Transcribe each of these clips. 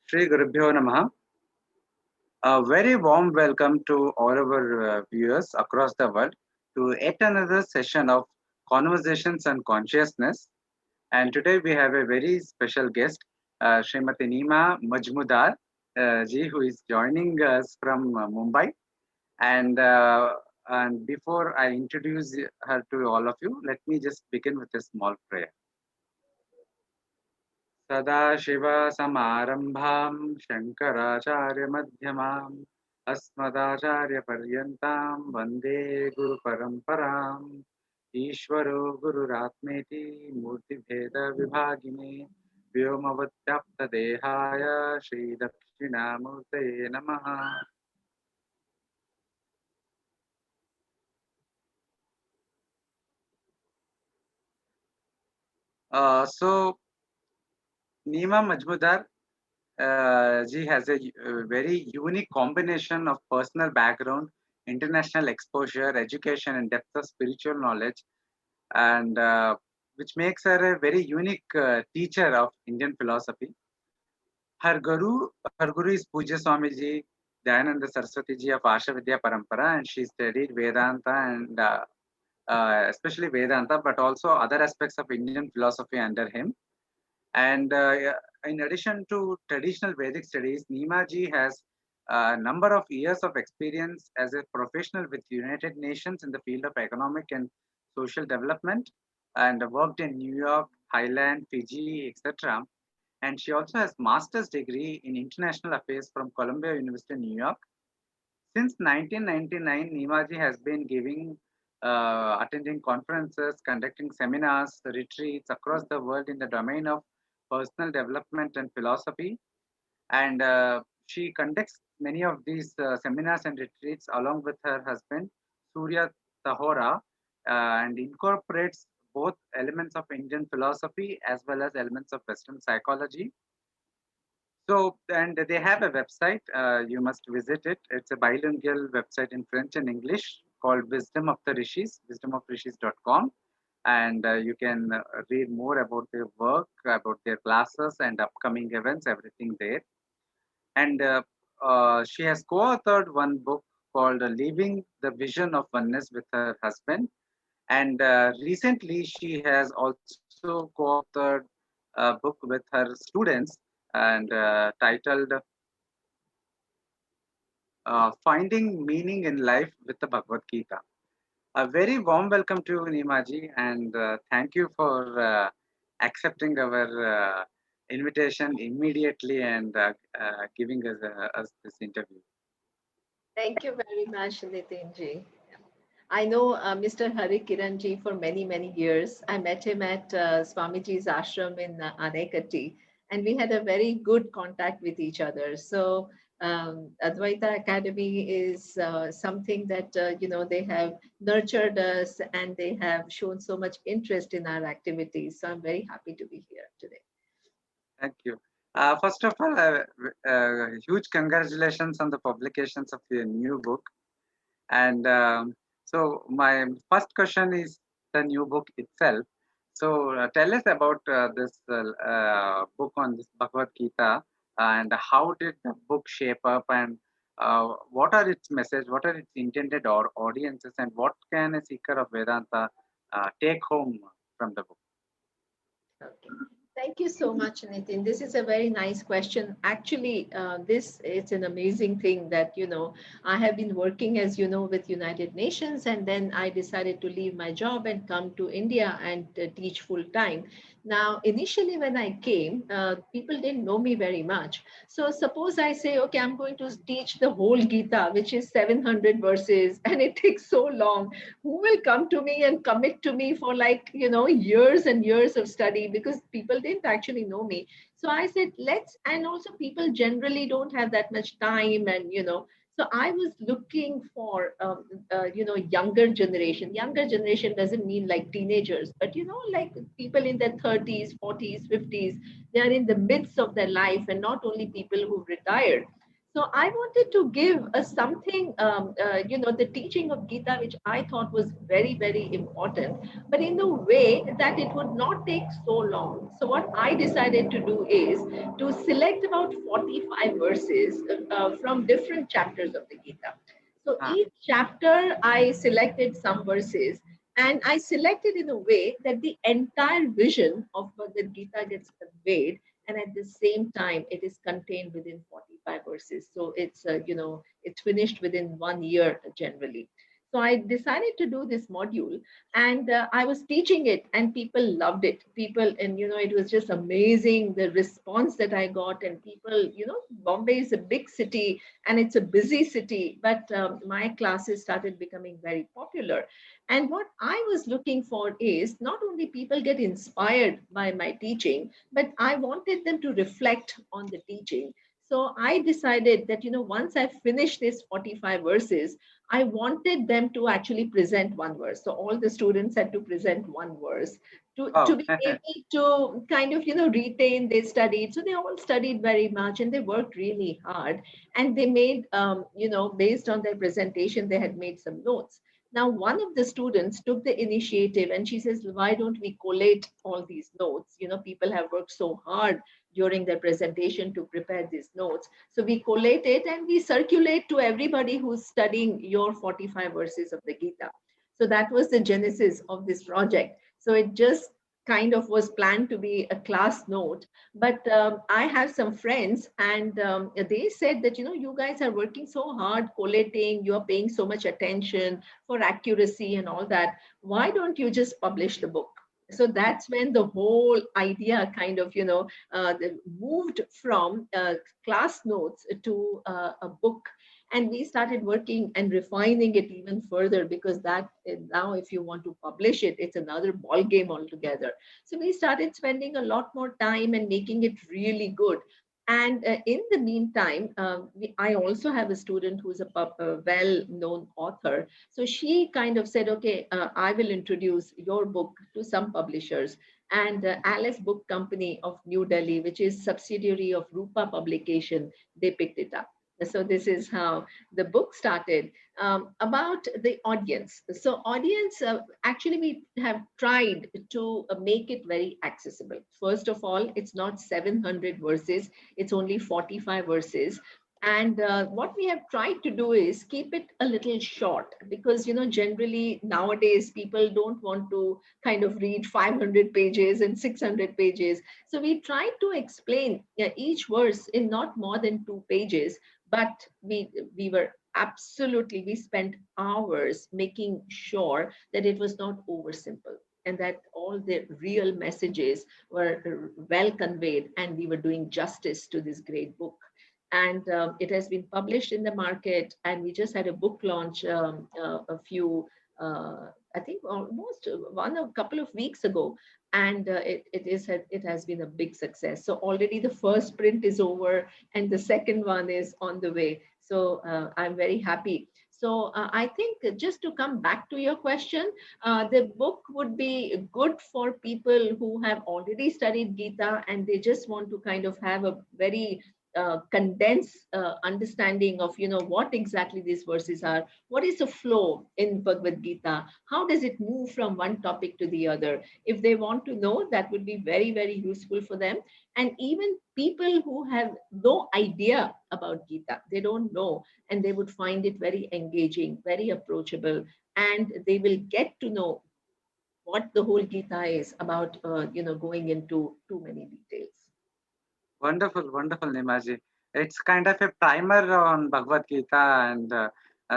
Shri Gurubhyo Namaha. A very warm welcome to all our viewers across the world to yet another session of Conversations and Consciousness. And today we have a very special guest, Srimati Neema Majmudar ji, who is joining us from Mumbai. And before I introduce her to all of you, let me just begin with a small prayer. सदाशिवसमारम्भां शङ्कराचार्यमध्यमाम् अस्मदाचार्यपर्यन्तां वन्दे गुरुपरम्पराम् ईश्वरो गुरुरात्मेति मूर्तिभेदविभागिने व्योमवद्व्याप्तदेहाय श्रीदक्षिणामूर्तये नमः. So Neema Majmudar ji has a very unique combination of personal background, international exposure, education, and depth of spiritual knowledge, and which makes her a very unique teacher of Indian philosophy. Her guru is Puja Swami ji, Dayananda Saraswati ji of Asha Vidya Parampara, and she studied Vedanta and especially Vedanta, but also other aspects of Indian philosophy under him. And in addition to traditional Vedic studies, Neema ji has a number of years of experience as a professional with United Nations in the field of economic and social development, and worked in New York, Thailand, Fiji, etc. And she also has master's degree in international affairs from Columbia University, New York. Since 1999, Neema ji has been attending conferences, conducting seminars, retreats across the world in the domain of personal development and philosophy. And she conducts many of these seminars and retreats along with her husband, Surya Tahora, and incorporates both elements of Indian philosophy as well as elements of Western psychology. So, and they have a website, you must visit it. It's a bilingual website in French and English called Wisdom of the Rishis, wisdomofrishis.com. And you can read more about their work, about their classes and upcoming events, everything there. And she has co-authored one book called Living the Vision of Oneness with her husband. And recently, she has also co-authored a book with her students and titled Finding Meaning in Life with the Bhagavad Gita. A very warm welcome to you, Neemaji, and thank you for accepting our invitation immediately and giving us this interview. Thank you very much, Nithin ji. I know Mr. Hari Kiran ji for many, many years. I met him at Swamiji's ashram in Anekati, and we had a very good contact with each other. So Advaita Academy is something that, they have nurtured us and they have shown so much interest in our activities. So I'm very happy to be here today. Thank you. First of all, huge congratulations on the publications of your new book. And so my first question is the new book itself. So tell us about this book on this Bhagavad Gita, and how did the book shape up, and what are its message, what are its intended or audiences, and what can a seeker of Vedanta take home from the book? Okay. Thank you so much, Nitin. This is a very nice question. Actually, this is an amazing thing that, I have been working, as you know, with United Nations, and then I decided to leave my job and come to India and teach full time. Now, initially, when I came, people didn't know me very much. So suppose I say, okay, I'm going to teach the whole Gita, which is 700 verses, and it takes so long. Who will come to me and commit to me for like, years and years of study, because people didn't actually know me. So I said, and also people generally don't have that much time, and, so I was looking for, younger generation. Younger generation doesn't mean like teenagers, but, like people in their 30s, 40s, 50s, they are in the midst of their life, and not only people who've retired. So I wanted to give something, the teaching of Gita, which I thought was very, very important, but in a way that it would not take so long. So what I decided to do is to select about 45 verses from different chapters of the Gita. So Ah, each chapter, I selected some verses, and I selected in a way that the entire vision of the Gita gets conveyed, and at the same time it is contained within 45 verses, so it's it's finished within 1 year generally. So I decided to do this module, and I was teaching it, and people loved it. People, and it was just amazing the response that I got. And people, Bombay is a big city and it's a busy city, but my classes started becoming very popular. And what I was looking for is not only people get inspired by my teaching, but I wanted them to reflect on the teaching. So I decided that, once I finished this 45 verses, I wanted them to actually present one verse. So all the students had to present one verse to wow. be able to kind of, retain. They studied. So they all studied very much and they worked really hard. And they made, based on their presentation, they had made some notes. Now, one of the students took the initiative and she says, why don't we collate all these notes? People have worked so hard during their presentation to prepare these notes. So we collate it and we circulate to everybody who's studying your 45 verses of the Gita. So that was the genesis of this project. So it just kind of was planned to be a class note. But I have some friends, and they said that, you guys are working so hard collating, you're paying so much attention for accuracy and all that. Why don't you just publish the book? So that's when the whole idea kind of, moved from class notes to a book. And we started working and refining it even further, because that now, if you want to publish it, it's another ball game altogether. So we started spending a lot more time and making it really good. And in the meantime, I also have a student who's a well-known author. So she kind of said, okay, I will introduce your book to some publishers. And Alice Book Company of New Delhi, which is subsidiary of Rupa Publication, they picked it up. So this is how the book started. About the audience. So audience, actually we have tried to make it very accessible. First of all, it's not 700 verses, it's only 45 verses. And what we have tried to do is keep it a little short, because generally nowadays people don't want to kind of read 500 pages and 600 pages. So we tried to explain each verse in not more than 2 pages. But we were absolutely, we spent hours making sure that it was not oversimple, and that all the real messages were well conveyed, and we were doing justice to this great book. And it has been published in the market, and we just had a book launch a few I think almost a couple of weeks ago. And it has been a big success. So already the first print is over and the second one is on the way. So I'm very happy. So I think, just to come back to your question, the book would be good for people who have already studied Gita and they just want to kind of have a very condensed understanding of, what exactly these verses are. What is the flow in Bhagavad Gita? How does it move from one topic to the other? If they want to know, that would be very, very useful for them. And even people who have no idea about Gita, they don't know, and they would find it very engaging, very approachable, and they will get to know what the whole Gita is about, going into too many details. Wonderful, wonderful, Nimaji. It's kind of a primer on Bhagavad Gita and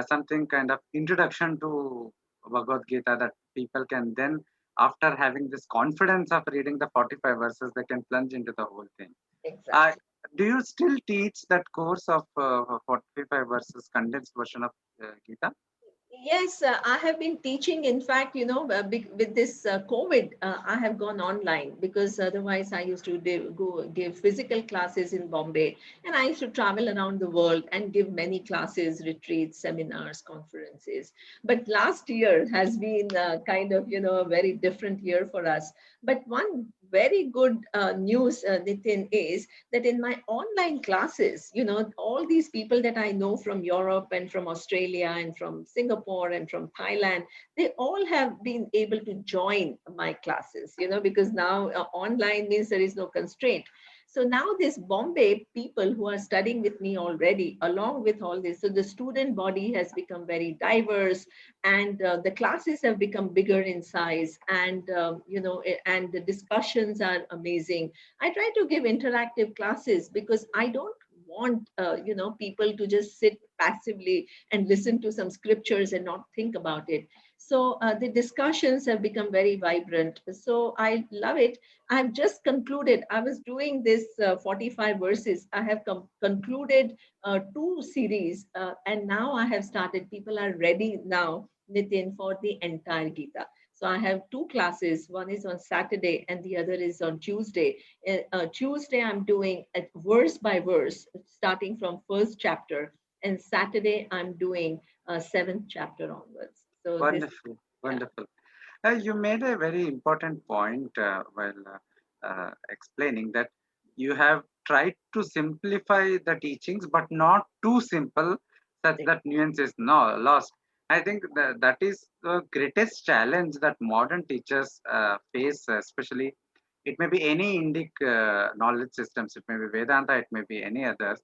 something kind of introduction to Bhagavad Gita that people can then, after having this confidence of reading the 45 verses, they can plunge into the whole thing. Uh, Exactly. do you still teach that course of 45 verses condensed version of Gita? Yes, I have been teaching. In fact, with this COVID, I have gone online, because otherwise I used to go give physical classes in Bombay, and I used to travel around the world and give many classes, retreats, seminars, conferences. But last year has been kind of, a very different year for us, But one very good news, Nitin, is that in my online classes, all these people that I know from Europe and from Australia and from Singapore and from Thailand, they all have been able to join my classes, because now online means there is no constraint. So now this Bombay people who are studying with me already, along with all this, so the student body has become very diverse, and the classes have become bigger in size, and and the discussions are amazing. I try to give interactive classes because I don't want people to just sit passively and listen to some scriptures and not think about it. So the discussions have become very vibrant, so I love it. I've just concluded, I was doing this 45 verses, I have concluded two series, and now I have started, people are ready now, Nitin, for the entire Gita. So I have two classes. One is on Saturday and the other is on Tuesday. Tuesday, I'm doing verse by verse, starting from first chapter. And Saturday, I'm doing seventh chapter onwards. So this, Wonderful, yeah. wonderful. You made a very important point while explaining that you have tried to simplify the teachings, but not too simple, such that nuance is no lost. I think that is the greatest challenge that modern teachers face, especially. It may be any Indic knowledge systems, it may be Vedanta, it may be any others,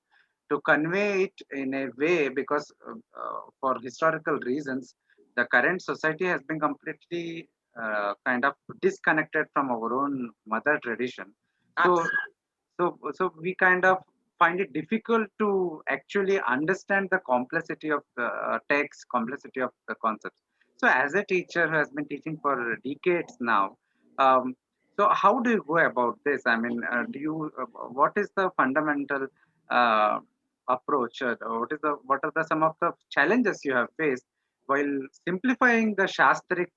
to convey it in a way because for historical reasons, the current society has been completely kind of disconnected from our own mother tradition. So, Absolutely. so we kind of find it difficult to actually understand the complexity of the text, complexity of the concepts. So, as a teacher who has been teaching for decades now, um, so how do you go about this? I mean, do you what is the fundamental uh, approach? What are the some of the challenges you have faced while simplifying the Shastric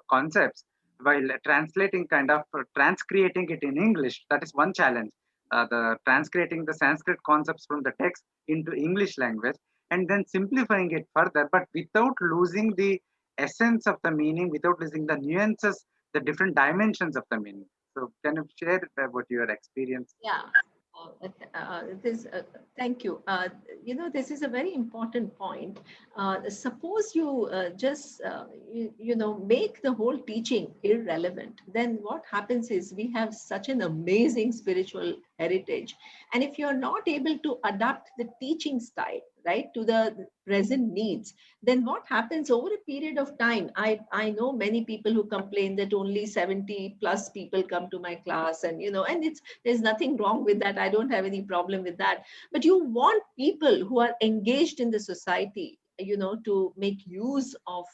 concepts, while translating kind of transcreating it in English? That is one challenge. The transcreating the Sanskrit concepts from the text into English language and then simplifying it further, but without losing the essence of the meaning, without losing the nuances, the different dimensions of the meaning. So, can you share about your experience? Yeah. This, thank you. This is a very important point. Suppose you make the whole teaching irrelevant. Then what happens is we have such an amazing spiritual heritage. And if you're not able to adapt the teaching style, right, to the present needs, then what happens over a period of time? I know many people who complain that only 70 plus people come to my class, and and there's nothing wrong with that. I don't have any problem with that. But you want people who are engaged in the society, to make use of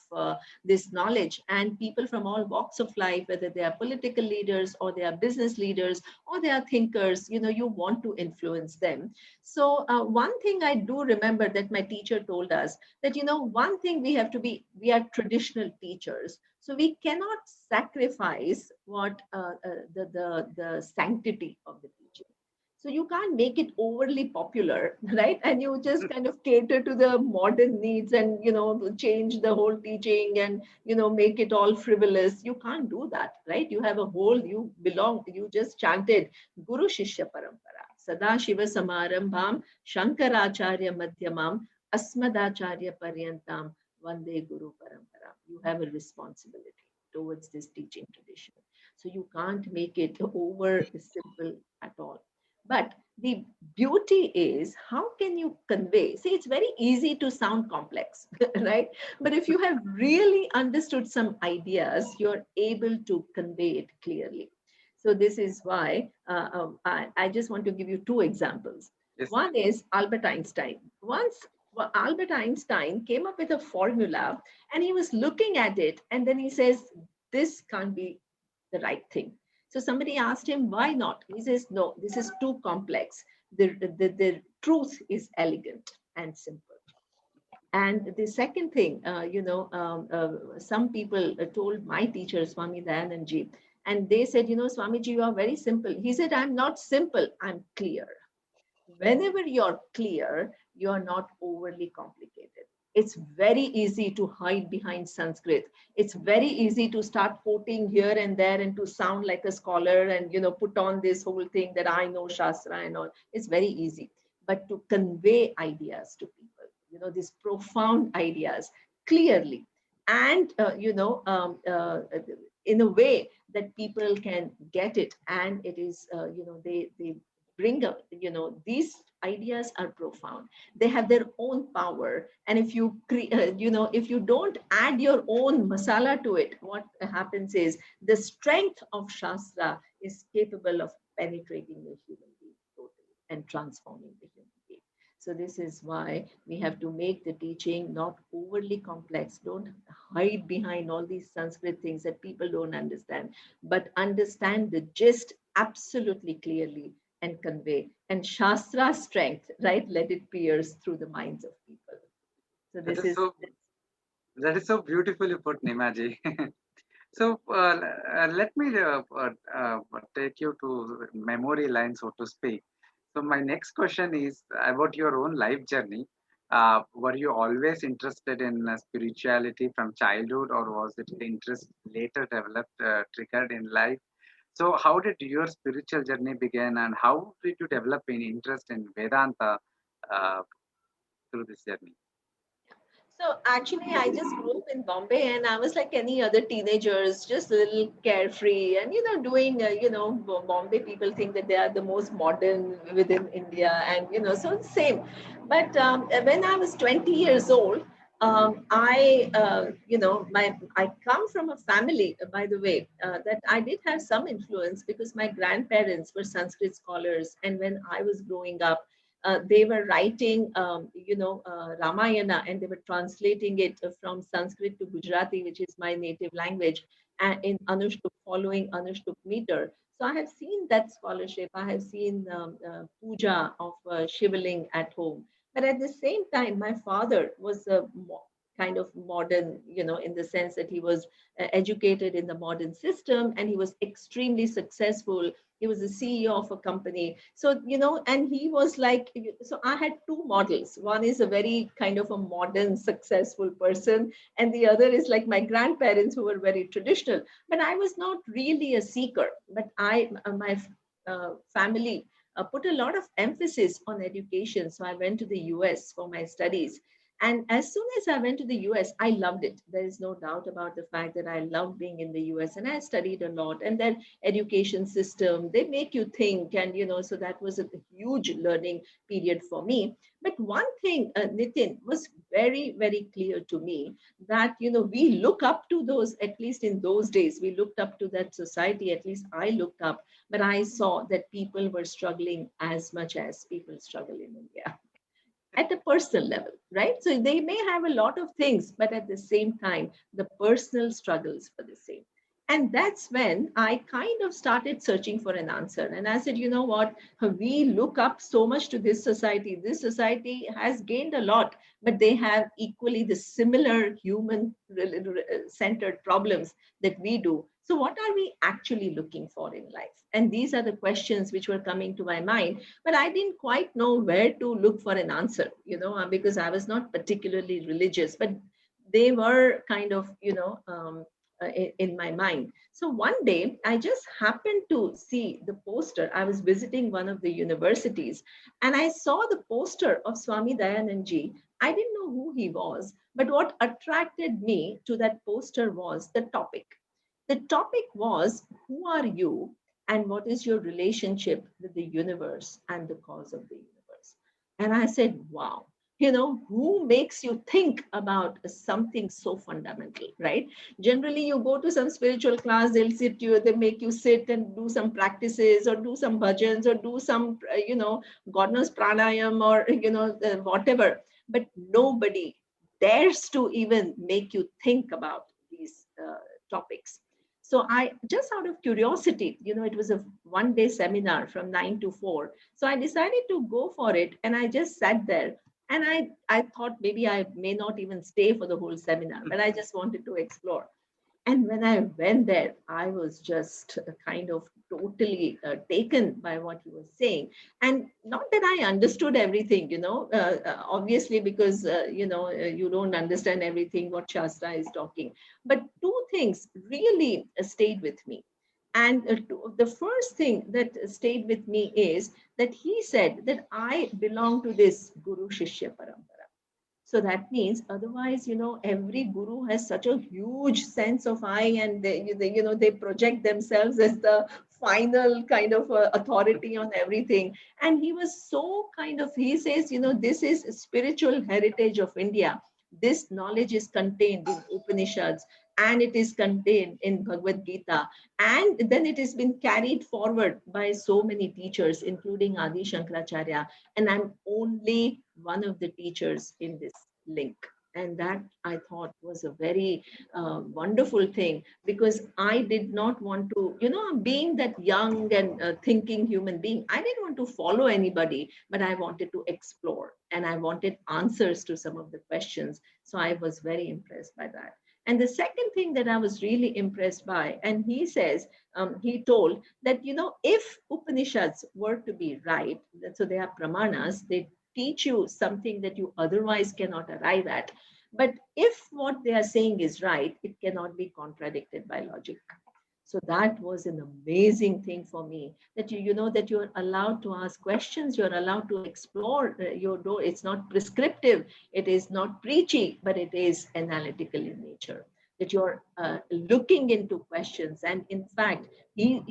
this knowledge, and people from all walks of life, whether they are political leaders or they are business leaders or they are thinkers, you want to influence them. So one thing I do remember that my teacher told us, that one thing we are traditional teachers, so we cannot sacrifice what the sanctity of the teaching. So you can't make it overly popular, right? And you just kind of cater to the modern needs and change the whole teaching and make it all frivolous. You can't do that, right? You have a whole, you just chanted Guru Shishya Parampara, Sada Shiva Samarambham, Shankaracharya Madhyamam, Asmadacharya Paryantam, Vande Guru Parampara. You have a responsibility towards this teaching tradition. So you can't make it over simple at all. But the beauty is, how can you convey? See, it's very easy to sound complex, right? But if you have really understood some ideas, you're able to convey it clearly. So this is why I just want to give you two examples. Yes, One is Albert Einstein. Once Albert Einstein came up with a formula, and he was looking at it, and then he says, this can't be the right thing. So somebody asked him, why not? He says, no, this is too complex. The truth is elegant and simple. And the second thing, some people told my teacher, Swami Dayananda, and they said, Swamiji, you are very simple. He said, I'm not simple, I'm clear. Whenever you're clear, you're not overly complicated. It's very easy to hide behind Sanskrit. It's very easy to start quoting here and there and to sound like a scholar and, put on this whole thing that I know Shastra and all. It's very easy. But to convey ideas to people, these profound ideas clearly and, in a way that people can get it, and it is, they bring up, these ideas are profound. They have their own power, and if you if you don't add your own masala to it, what happens is the strength of Shastra is capable of penetrating the human being totally and transforming the human being. So this is why we have to make the teaching not overly complex. Don't hide behind all these Sanskrit things that people don't understand, but understand the gist absolutely clearly and convey. And Shastra strength, right? Let it pierce through the minds of people. So That this is is, so beautifully put, Nimaji. So let me take you to memory line, so to speak. So my next question is about your own life journey. Were you always interested in spirituality from childhood, or was it interest later developed, triggered in life? So how did your spiritual journey begin, and how did you develop an interest in Vedanta uh, through this journey? so actually, I just grew up in Bombay, and I was like any other teenagers, just a little carefree, and doing, Bombay people think that they are the most modern within India, and so same. But when I was 20 years old, I come from a family, by the way, that I did have some influence because my grandparents were Sanskrit scholars, and when I was growing up, they were writing, Ramayana, and they were translating it from Sanskrit to Gujarati, which is my native language, and in Anushtup, following Anushtup meter. So I have seen that scholarship. I have seen puja of Shivaling at home. But at the same time, my father was a kind of modern, in the sense that he was educated in the modern system, and he was extremely successful. He was the CEO of a company. So, and he was like, so I had two models. One is a very kind of a modern, successful person, and the other is like my grandparents who were very traditional. But I was not really a seeker. But my family put a lot of emphasis on education. So I went to the US for my studies. And as soon as I went to the US, I loved it. There is no doubt about the fact that I loved being in the US, and I studied a lot. And then education system, they make you think, and so that was a huge learning period for me. But one thing, Nitin, was very, very clear to me, that we look up to those, at least in those days, we looked up to that society. At least I looked up, but I saw that people were struggling as much as people struggle in India at a personal level, right? So they may have a lot of things, but at the same time, the personal struggles for the same. And that's when I kind of started searching for an answer. And I said, you know what? We look up so much to this society. This society has gained a lot, but they have equally the similar human centered problems that we do. So, what are we actually looking for in life? And these are the questions which were coming to my mind, but I didn't quite know where to look for an answer, because I was not particularly religious, but they were kind of, in my mind. So one day I just happened to see the poster. I was visiting one of the universities, and I saw the poster of Swami Dayananda Ji. I didn't know who he was, but what attracted me to that poster was the topic. The topic was, who are you, and what is your relationship with the universe and the cause of the universe? And I said, wow, who makes you think about something so fundamental, right? Generally, you go to some spiritual class, they make you sit and do some practices or do some bhajans or do some, God knows, pranayam or, whatever. But nobody dares to even make you think about these topics. So I, just out of curiosity, it was a 1 day seminar from 9 to 4. So I decided to go for it, and I just sat there, and I thought maybe I may not even stay for the whole seminar, but I just wanted to explore. And when I went there, I was just kind of totally taken by what he was saying. And not that I understood everything, obviously, because, you don't understand everything what Shastra is talking. But two things really stayed with me. And the first thing that stayed with me is that he said that I belong to this Guru Shishya Parampara. So that means otherwise, every guru has such a huge sense of I, and they project themselves as the final kind of authority on everything. And he was so kind of, he says, this is spiritual heritage of India. This knowledge is contained in Upanishads, and it is contained in Bhagavad Gita. And then it has been carried forward by so many teachers, including Adi Shankaracharya. And I'm only one of the teachers in this link. And that I thought was a very wonderful thing, because I did not want to, being that young and thinking human being, I didn't want to follow anybody, but I wanted to explore and I wanted answers to some of the questions. So I was very impressed by that. And the second thing that I was really impressed by, and he says, he told that, if Upanishads were to be right, so they are pramanas, they teach you something that you otherwise cannot arrive at. But if what they are saying is right, it cannot be contradicted by logic. So that was an amazing thing for me, that you know that you're allowed to ask questions, you're allowed to explore your door. It's not prescriptive, it is not preachy, but it is analytical in nature. That you're looking into questions, and in fact, he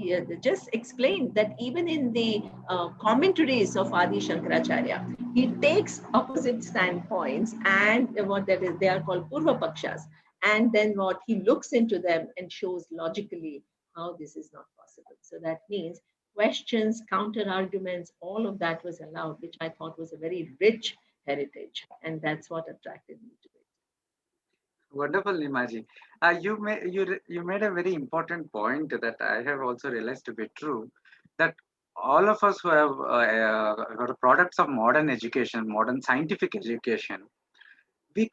just explained that even in the commentaries of Adi Shankaracharya, he takes opposite standpoints, and what that is, they are called Purva Pakshas, and then what he looks into them and shows logically how this is not possible. So that means questions, counter arguments, all of that was allowed, which I thought was a very rich heritage, and that's what attracted me to it. Wonderful, Nimaji. You made a very important point that I have also realized to be true, that all of us who are products of modern education, modern scientific education, we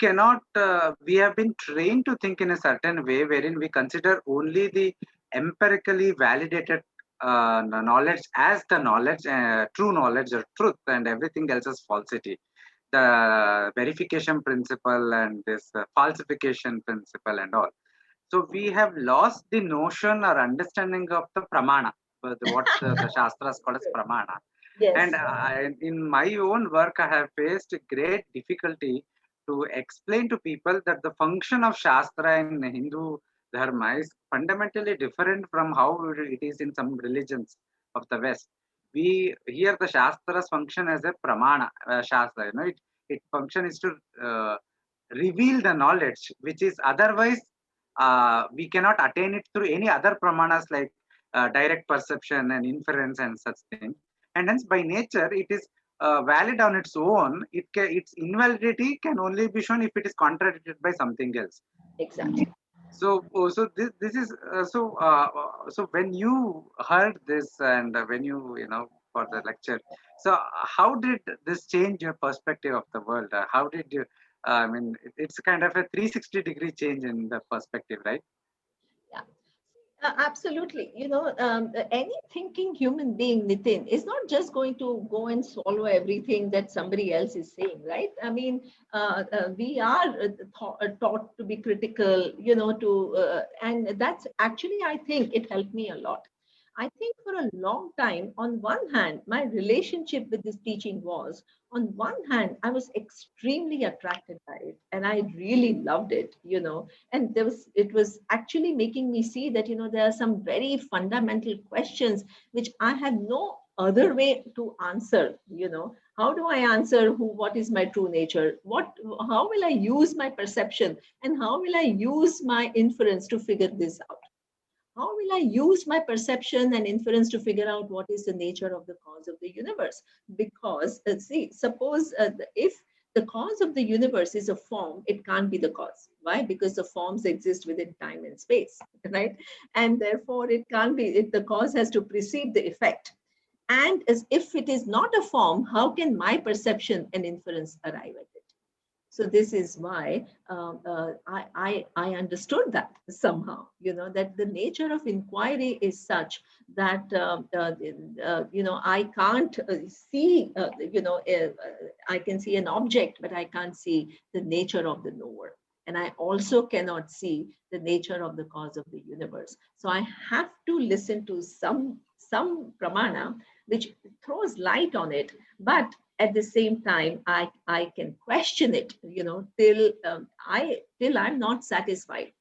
have been trained to think in a certain way wherein we consider only the empirically validated knowledge as the knowledge, true knowledge or truth, and everything else is falsity. The verification principle and this falsification principle and all. So we have lost the notion or understanding of the pramana, what the Shastras call as pramana. Yes. And in my own work, I have faced great difficulty to explain to people that the function of Shastra in Hindu Dharma is fundamentally different from how it is in some religions of the West. We here the Shastras function as a pramana, Shastra. It function is to reveal the knowledge which is otherwise we cannot attain it through any other pramanas like direct perception and inference and such things. And hence, by nature, it is valid on its own. Its invalidity can only be shown if it is contradicted by something else. Exactly. So this is so when you heard this and when you for the lecture, so how did this change your perspective of the world? How did you? I mean, it's kind of a 360-degree change in the perspective, right? Yeah. Absolutely. Any thinking human being, Nitin, is not just going to go and swallow everything that somebody else is saying, right? I mean, we are taught to be critical, and that's actually, I think it helped me a lot. I think for a long time, on one hand, my relationship with this teaching was, on one hand, I was extremely attracted by it and I really loved it, and it was actually making me see that there are some very fundamental questions which I have no other way to answer. How do I answer what is my true nature, how will I use my perception, and how will I use my inference to figure this out? How will I use my perception and inference to figure out what is the nature of the cause of the universe? Because, see, suppose if the cause of the universe is a form, it can't be the cause. Why? Because the forms exist within time and space, right? And therefore, it can't be, the cause has to precede the effect. And as if it is not a form, how can my perception and inference arrive at it? So this is why I understood that somehow, that the nature of inquiry is such that, I can't see, I can see an object, but I can't see the nature of the knower. And I also cannot see the nature of the cause of the universe. So I have to listen to some pramana which throws light on it, but at the same time I can question it, till I'm not satisfied.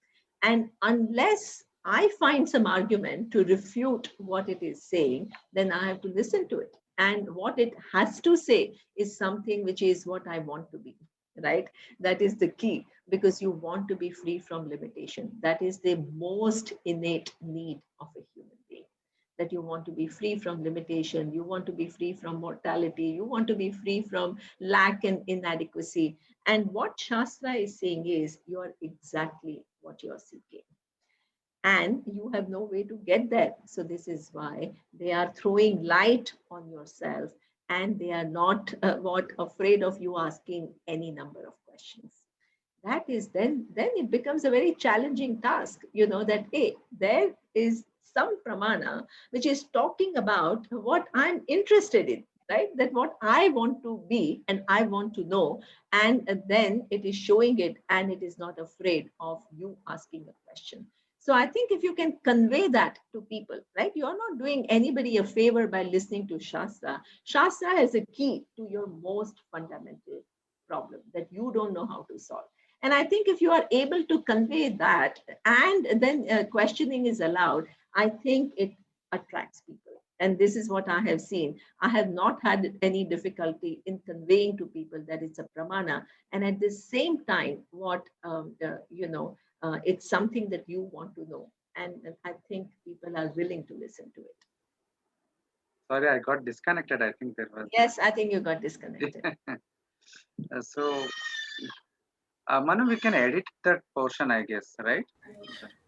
And unless I find some argument to refute what it is saying, then I have to listen to it. And what it has to say is something which is what I want to be, right? That is the key, because you want to be free from limitation. That is the most innate need of a human being, that you want to be free from limitation, you want to be free from mortality, you want to be free from lack and inadequacy. And what Shastra is saying is, you are exactly what you are seeking. And you have no way to get there. So this is why they are throwing light on yourself, and they are not what afraid of you asking any number of questions. That is, then it becomes a very challenging task, that hey, there is some pramana which is talking about what I'm interested in, right? That what I want to be and I want to know. And then it is showing it, and it is not afraid of you asking a question. So I think if you can convey that to people, right, you're not doing anybody a favor by listening to Shastra. Shastra has a key to your most fundamental problem that you don't know how to solve. And I think if you are able to convey that, and then questioning is allowed, I think it attracts people. And this is what I have seen. I have not had any difficulty in conveying to people that it's a pramana. And at the same time, it's something that you want to know. And I think people are willing to listen to it. Sorry, I got disconnected. I think there was. Yes, I think you got disconnected. So, Manu, we can edit that portion, I guess, right?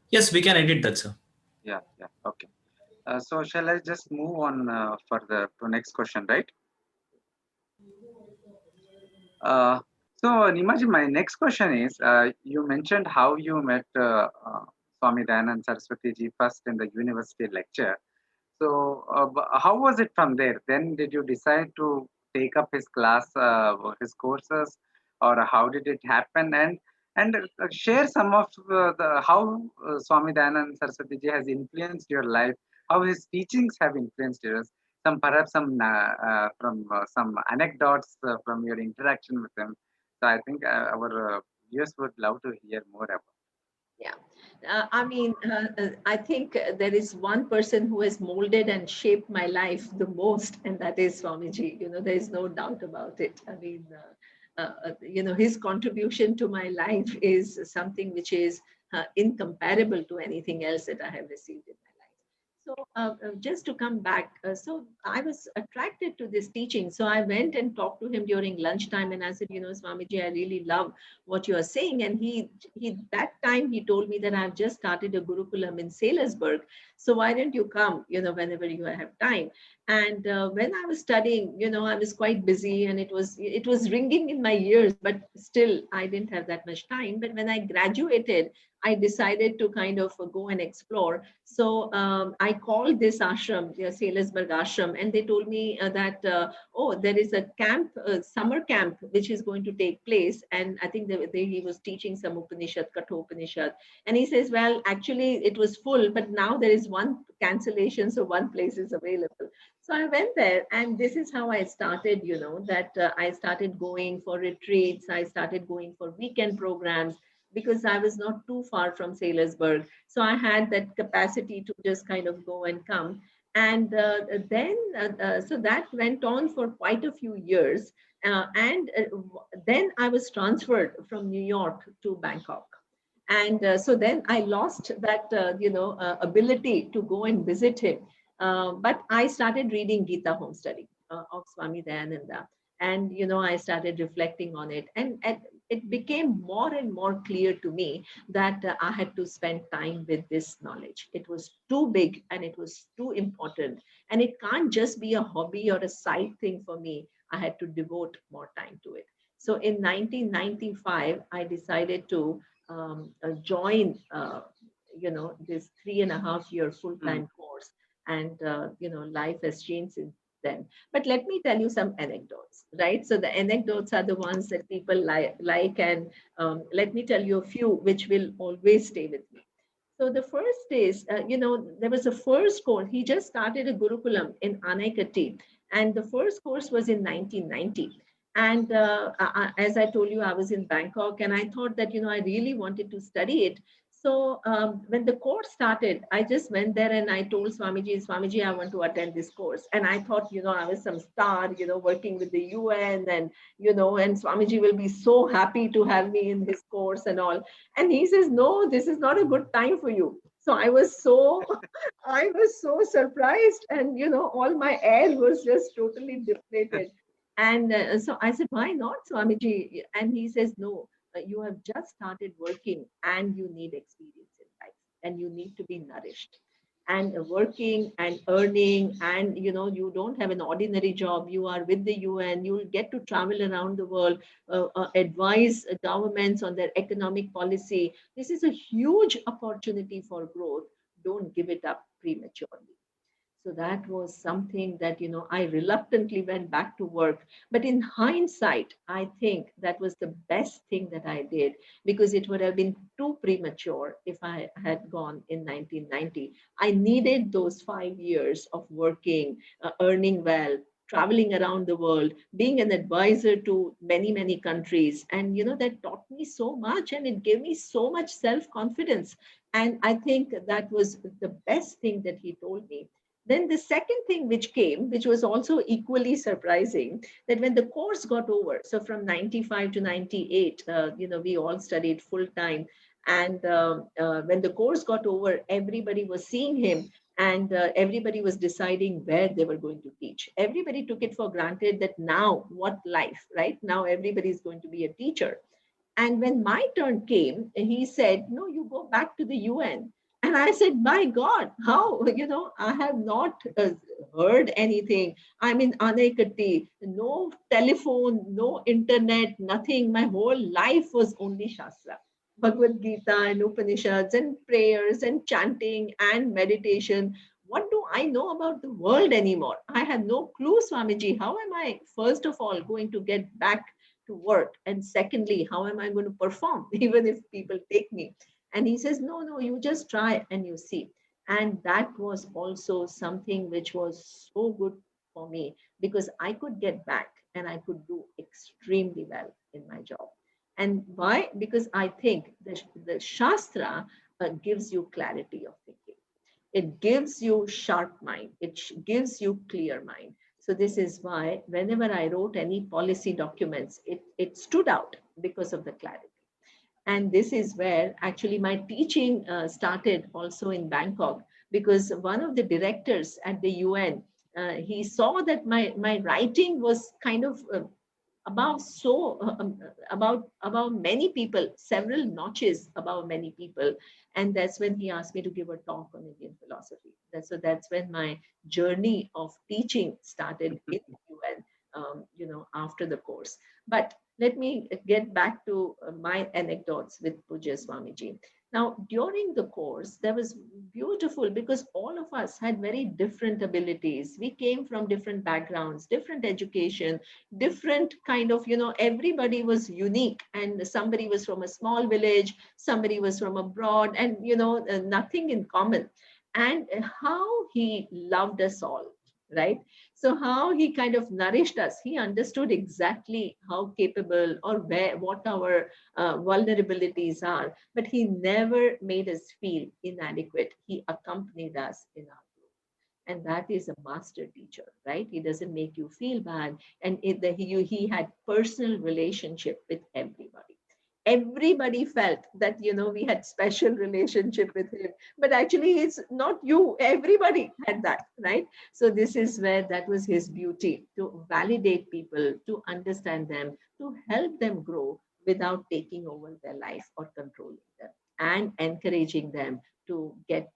Yes, we can edit that, sir. Yeah, okay. So shall I just move on further to next question, right? So Neemaji, my next question is, you mentioned how you met Swami Dayananda Saraswati ji first in the university lecture. So how was it from there? Then did you decide to take up his class, his courses, or how did it happen? And share some of the how Swami Dayananda Saraswati ji has influenced your life, how his teachings have influenced yours. Some perhaps from some anecdotes from your interaction with him. So I think our viewers would love to hear more about. Yeah, I think there is one person who has molded and shaped my life the most, and that is Swamiji. There is no doubt about it. His contribution to my life is something which is incomparable to anything else that I have received in my life. So just to come back, so I was attracted to this teaching. So I went and talked to him during lunchtime, and I said, Swamiji, I really love what you are saying. And he that time he told me that I've just started a Gurukulam in Salisbury. So why don't you come, whenever you have time? And when I was studying, I was quite busy, and it was ringing in my ears, but still I didn't have that much time. But when I graduated, I decided to kind of go and explore. So I called this ashram, the Salisbury ashram, and they told me that, there is a camp, summer camp, which is going to take place. And I think he was teaching some Upanishad, Kathopanishad. And he says, well, actually it was full, but now there is one cancellation, so one place is available. So I went there, and this is how I started, I started going for retreats. I started going for weekend programs, because I was not too far from Salisbury. So I had that capacity to just kind of go and come. And so that went on for quite a few years. And then I was transferred from New York to Bangkok. And so then I lost that, ability to go and visit him. But I started reading Gita Home Study of Swami Dayananda. And, I started reflecting on it. And it became more and more clear to me that I had to spend time with this knowledge. It was too big and it was too important. And it can't just be a hobby or a side thing for me. I had to devote more time to it. So in 1995, I decided to join, this 3.5 year full-time course. And, life has changed since then. But let me tell you some anecdotes, right? So the anecdotes are the ones that people like, and let me tell you a few which will always stay with me. So the first is, there was a first course. He just started a Gurukulam in Anaikatti, and the first course was in 1990. And as I told you, I was in Bangkok, and I thought that, I really wanted to study it. So when the course started, I just went there and I told Swamiji, I want to attend this course. And I thought, I was some star, working with the UN, and, and Swamiji will be so happy to have me in his course and all. And he says, no, this is not a good time for you. So I was so surprised, and all my air was just totally deflated. And so I said, why not, Swamiji? And he says, no, you have just started working and you need experience in life, and you need to be nourished. And working and earning, and you don't have an ordinary job. You are with the UN. You'll get to travel around the world, advise governments on their economic policy. This is a huge opportunity for growth. Don't give it up prematurely. So that was something that, I reluctantly went back to work. But in hindsight, I think that was the best thing that I did, because it would have been too premature if I had gone in 1990. I needed those 5 years of working, earning well, traveling around the world, being an advisor to many, many countries. And, that taught me so much, and it gave me so much self-confidence. And I think that was the best thing that he told me. Then the second thing which came, which was also equally surprising, that when the course got over, so from 95 to 98, we all studied full time. And when the course got over, everybody was seeing him, and everybody was deciding where they were going to teach. Everybody took it for granted that now, what life, right? Now everybody is going to be a teacher. And when my turn came, he said, no, you go back to the UN. And I said, my God, how? I have not heard anything. I'm in Anaikatti, no telephone, no internet, nothing. My whole life was only Shastra, Bhagavad Gita and Upanishads and prayers and chanting and meditation. What do I know about the world anymore? I had no clue, Swamiji. How am I, first of all, going to get back to work? And secondly, how am I going to perform, even if people take me? And he says, no, you just try and you see. And that was also something which was so good for me, because I could get back and I could do extremely well in my job. And why? Because I think the Shastra gives you clarity of thinking. It gives you sharp mind. It gives you clear mind. So this is why whenever I wrote any policy documents, it stood out because of the clarity. And this is where actually my teaching started also in Bangkok, because one of the directors at the UN, he saw that my writing was kind of above about many people, several notches above many people. And that's when he asked me to give a talk on Indian philosophy. So that's when my journey of teaching started in the UN, after the course. But let me get back to my anecdotes with Pujya Swamiji. Now, during the course, that was beautiful, because all of us had very different abilities. We came from different backgrounds, different education, different kind of, everybody was unique. And somebody was from a small village, somebody was from abroad, and, nothing in common. And how he loved us all, right? So how he kind of nourished us. He understood exactly how capable or what our vulnerabilities are, but he never made us feel inadequate. He accompanied us in our growth. And that is a master teacher, right? He doesn't make you feel bad. And he had personal relationship with everybody. Everybody felt that, we had special relationship with him, but actually it's not you. Everybody had that, right? So this is where that was his beauty, to validate people, to understand them, to help them grow without taking over their life or controlling them, and encouraging them to get,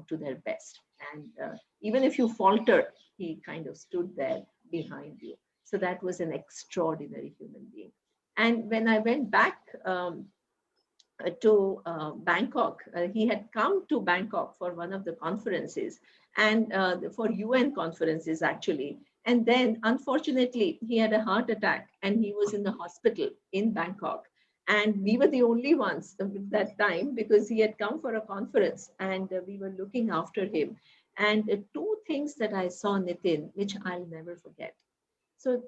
to their best. And even if you falter, he kind of stood there behind you. So that was an extraordinary human being. And when I went back to Bangkok. He had come to Bangkok for one of the conferences and for UN conferences actually. And then unfortunately, he had a heart attack and he was in the hospital in Bangkok. And we were the only ones at that time because he had come for a conference and we were looking after him. And two things that I saw, Nitin, which I'll never forget. So,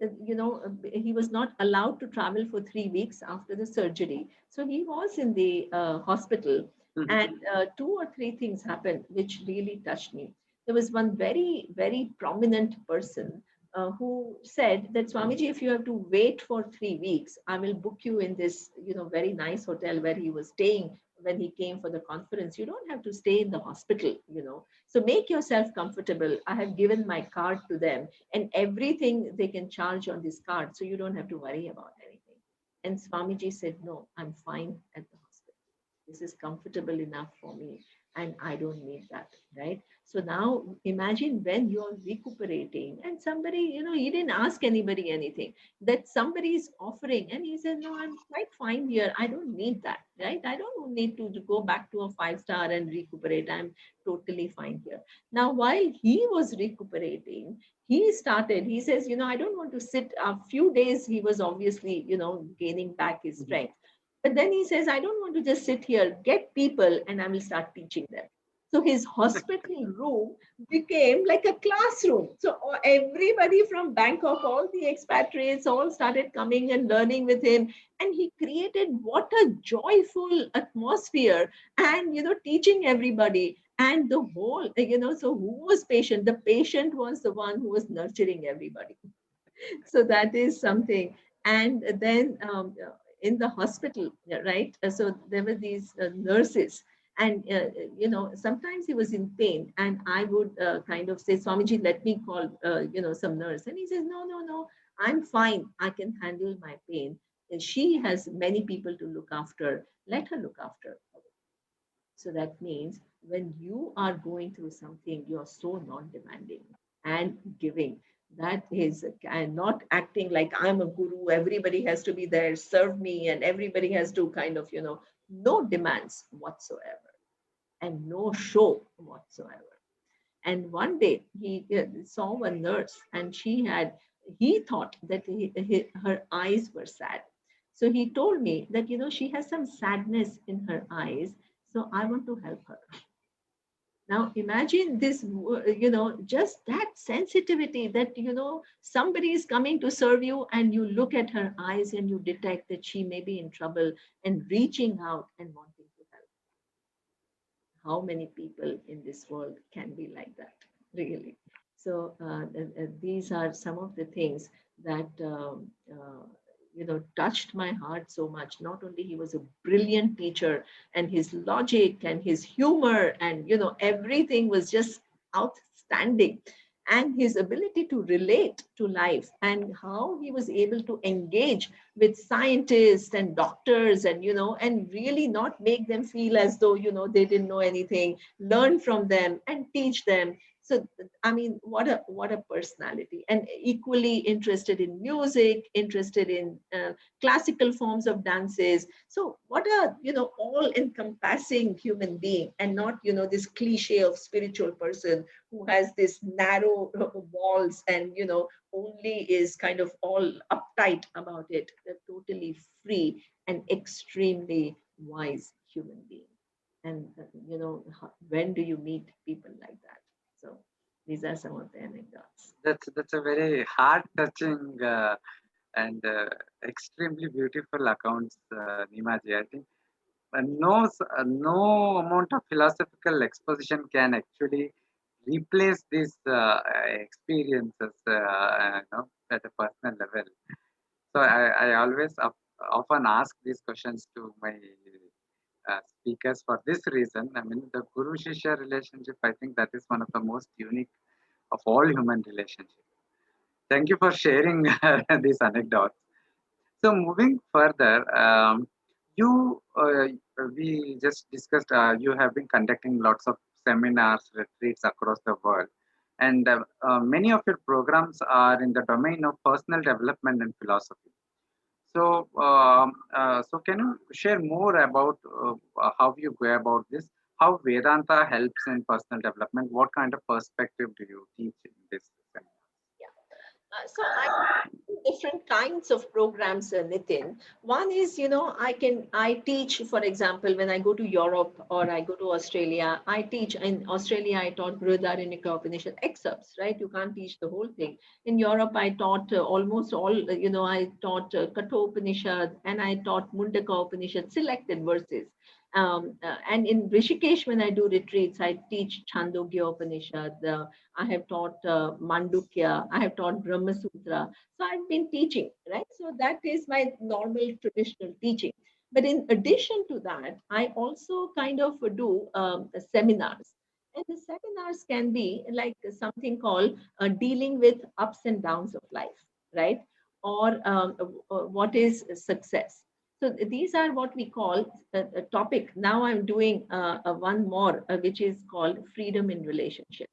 he was not allowed to travel for 3 weeks after the surgery. So he was in the hospital, and two or three things happened which really touched me. There was one very, very prominent person who said that Swamiji, if you have to wait for 3 weeks, I will book you in this, very nice hotel where he was staying when he came for the conference. You don't have to stay in the hospital. So make yourself comfortable. I have given my card to them and everything they can charge on this card. So you don't have to worry about anything. And Swamiji said, no, I'm fine at the hospital. This is comfortable enough for me and I don't need that, right? So now imagine when you're recuperating and somebody, he didn't ask anybody anything, that somebody is offering and he said, no, I'm quite fine here. I don't need that, right? I don't need to go back to a 5-star and recuperate. I'm totally fine here. Now, while he was recuperating, he says, I don't want to sit a few days. He was obviously, gaining back his strength. But then he says, I don't want to just sit here, get people, and I will start teaching them. So his hospital room became like a classroom. So everybody from Bangkok, all the expatriates, all started coming and learning with him. And he created what a joyful atmosphere and, teaching everybody. And the whole, so who was patient? The patient was the one who was nurturing everybody. So that is something. And then in the hospital, right? So there were these nurses and sometimes he was in pain and I would kind of say, Swamiji, let me call some nurse, and he says, no, I'm fine, I can handle my pain, and she has many people to look after, let her look after. So that means when you are going through something, you're so non-demanding and giving. That is, and not acting like I'm a guru, everybody has to be there, serve me, and everybody has to kind of, no demands whatsoever and no show whatsoever. And one day he saw a nurse and he thought that her eyes were sad. So he told me that, she has some sadness in her eyes. So I want to help her. Now imagine this, just that sensitivity that, somebody is coming to serve you and you look at her eyes and you detect that she may be in trouble and reaching out and wanting to help. How many people in this world can be like that, really? So these are some of the things that touched my heart so much. Not only he was a brilliant teacher, and his logic and his humor and everything was just outstanding, and his ability to relate to life and how he was able to engage with scientists and doctors and and really not make them feel as though they didn't know anything, learn from them and teach them. So I mean, what a personality, and equally interested in music, interested in classical forms of dances. So what a all encompassing human being, and not this cliche of spiritual person who has this narrow walls and only is kind of all uptight about it. They're totally free and extremely wise human being. And when do you meet people like that? So these are some of the anecdotes. That's a very heart touching and extremely beautiful accounts, Neemaji. I think no amount of philosophical exposition can actually replace these experiences at a personal level. So I always often ask these questions to my speakers for this reason. I mean, the Guru Shishya relationship, I think that is one of the most unique of all human relationships. Thank you for sharing these anecdotes. So moving further, we just discussed, you have been conducting lots of seminars, retreats across the world. and many of your programs are in the domain of personal development and philosophy. So, so can you share more about how you go about this? How Vedanta helps in personal development? What kind of perspective do you teach in this seminar? So I do different kinds of programs, Nitin. One is, I teach, for example, when I go to Europe or I go to Australia, I teach. In Australia, I taught Brihadaranyaka Upanishad excerpts, right? You can't teach the whole thing. In Europe, I taught almost all, I taught Kathopanishad and I taught Mundaka Upanishad, selected verses. And in Rishikesh, when I do retreats, I teach Chandogya Upanishad. I have taught Mandukya. I have taught Brahma Sutra. So I've been teaching, right? So that is my normal traditional teaching. But in addition to that, I also kind of do seminars. And the seminars can be like something called dealing with ups and downs of life, right? Or what is success. So these are what we call a topic. Now I'm doing one more, which is called freedom in relationships.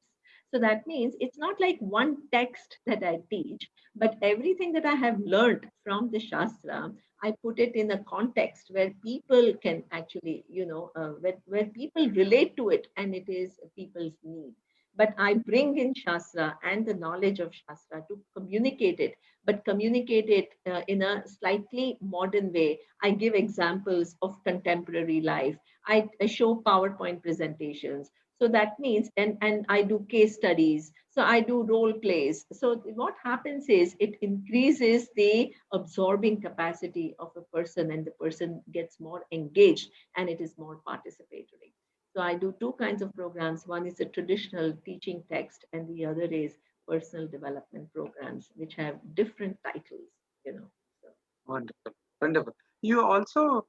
So that means it's not like one text that I teach, but everything that I have learned from the Shastra, I put it in a context where people can actually, where people relate to it and it is people's need. But I bring in Shastra and the knowledge of Shastra to communicate it, but communicate it in a slightly modern way. I give examples of contemporary life. I show PowerPoint presentations. So that means, and I do case studies. So I do role plays. So what happens is it increases the absorbing capacity of a person and the person gets more engaged and it is more participatory. So I do two kinds of programs. One is a traditional teaching text and the other is personal development programs, which have different titles, So. Wonderful, wonderful. You also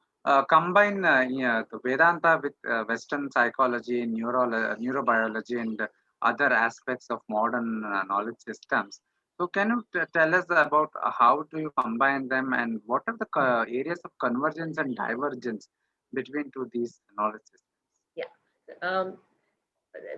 combine yeah, the Vedanta with Western psychology, neurobiology, and other aspects of modern knowledge systems. So, can you tell us about how do you combine them, and what are the areas of convergence and divergence between these knowledge systems? Yeah. Um,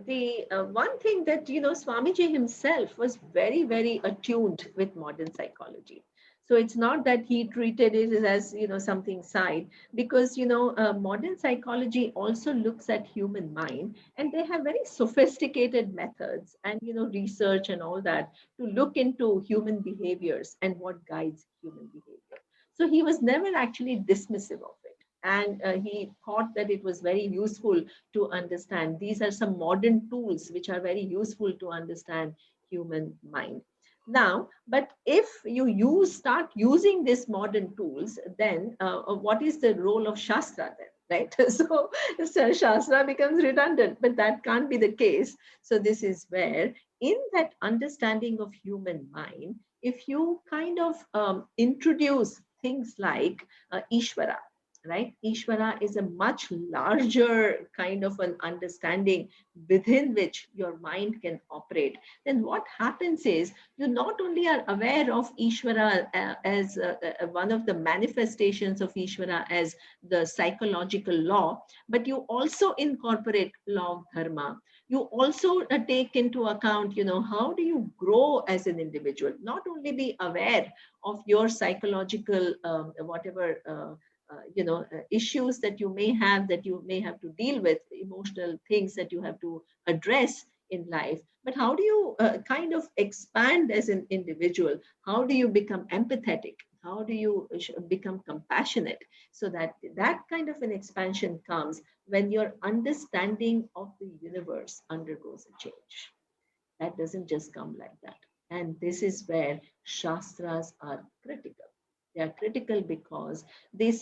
the one thing that Swamiji himself was very very attuned with modern psychology. So it's not that he treated it as something side, because modern psychology also looks at human mind and they have very sophisticated methods and research and all that to look into human behaviors and what guides human behavior. So he was never actually dismissive of it, and he thought that it was very useful to understand. These are some modern tools which are very useful to understand human mind. Now, but if you start using these modern tools, then what is the role of Shastra then? Right? So Shastra becomes redundant, but that can't be the case. So this is where, in that understanding of human mind, if you kind of introduce things like Ishvara, right? Ishvara is a much larger kind of an understanding within which your mind can operate. Then what happens is you not only are aware of Ishvara as one of the manifestations of Ishvara as the psychological law, but you also incorporate law of dharma. You also take into account, how do you grow as an individual? Not only be aware of your psychological whatever issues that you may have to deal with, emotional things that you have to address in life, but how do you kind of expand as an individual? How do you become empathetic? How do you become compassionate? So that kind of an expansion comes when your understanding of the universe undergoes a change. That doesn't just come like that. And this is where Shastras are critical. They are critical because they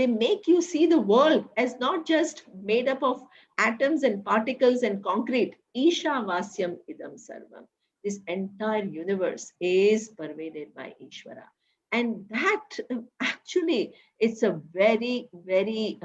make you see the world as not just made up of atoms and particles and concrete. Isha Vasyam Idam Sarvam. This entire universe is pervaded by Ishvara. And that actually, it's a very, very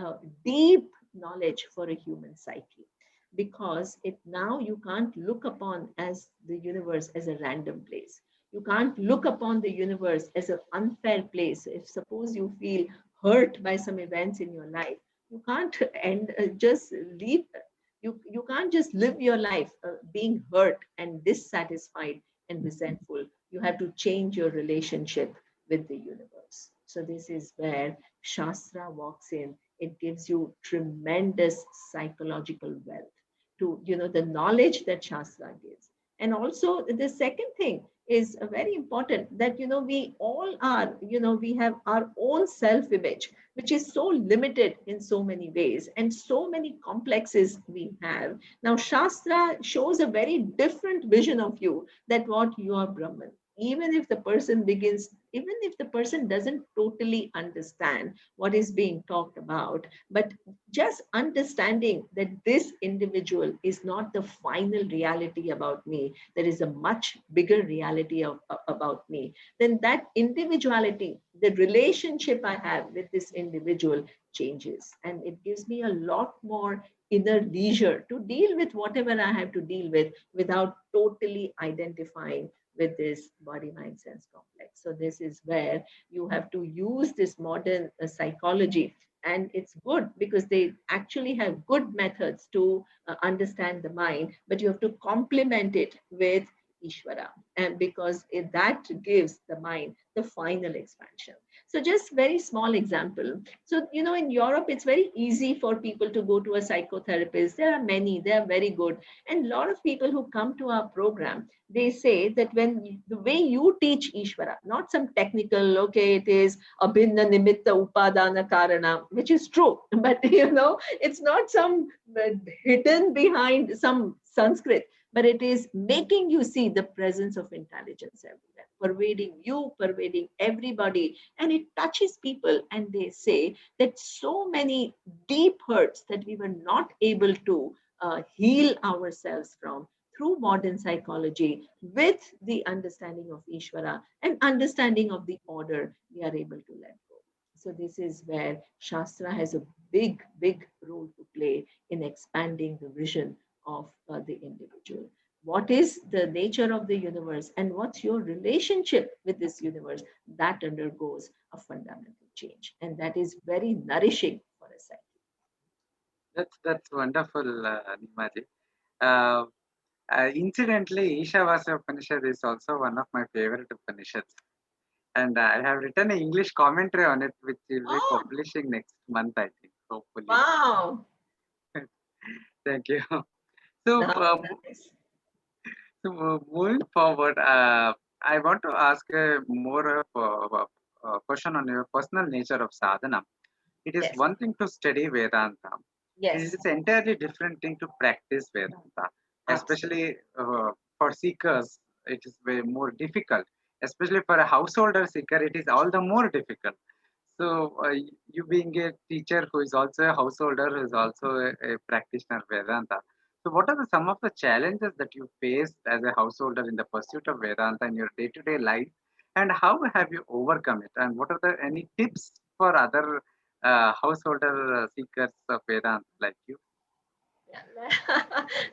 deep knowledge for a human psyche, because it now you can't look upon as the universe as a random place. You can't look upon the universe as an unfair place. If suppose you feel hurt by some events in your life, you can't just leave You can't just live your life being hurt and dissatisfied and resentful. You have to change your relationship with the universe. So this is where Shastra walks in. It gives you tremendous psychological wealth to, the knowledge that Shastra gives. And also the second thing is very important, that, we all are, we have our own self-image, which is so limited in so many ways and so many complexes we have. Now, Shastra shows a very different vision of you, that what you are Brahman. Even if the person doesn't totally understand what is being talked about, but just understanding that this individual is not the final reality about me, there is a much bigger reality about me, then that individuality, the relationship I have with this individual changes. And it gives me a lot more inner leisure to deal with whatever I have to deal with without totally identifying with this body, mind, sense complex. So this is where you have to use this modern psychology. And it's good because they actually have good methods to understand the mind, but you have to complement it with Ishvara. And because that gives the mind the final expansion. So just very small example. So, in Europe, it's very easy for people to go to a psychotherapist. There are many, they are very good. And a lot of people who come to our program, they say that the way you teach Ishvara, not some technical, okay, it is abhinna nimitta upadana karana, which is true, but it's not some hidden behind some Sanskrit, but it is making you see the presence of intelligence everywhere, pervading you, pervading everybody, and it touches people. And they say that so many deep hurts that we were not able to heal ourselves from, through modern psychology, with the understanding of Ishvara and understanding of the order, we are able to let go. So this is where Shastra has a big, big role to play in expanding the vision of the individual. What is the nature of the universe and what's your relationship with this universe? That undergoes a fundamental change. And that is very nourishing for a psyche. That's wonderful, Neemaji. Uh, Incidentally, Ishavasya Upanishad is also one of my favorite Upanishads. And I have written an English commentary on it, which will be publishing next month, I think, hopefully. Wow. Thank you. So, Nice. moving forward, I want to ask more of a question on your personal nature of sadhana. It is Yes. one thing to study Vedanta. It Yes. is an entirely different thing to practice Vedanta, especially for seekers. It is way more difficult, especially for a householder seeker. It is all the more difficult. So, you being a teacher who is also a householder, who is also a practitioner of Vedanta. So, what are some of the challenges that you faced as a householder in the pursuit of Vedanta in your day-to-day life, and how have you overcome it? And what are any tips for other householder seekers of Vedanta like you?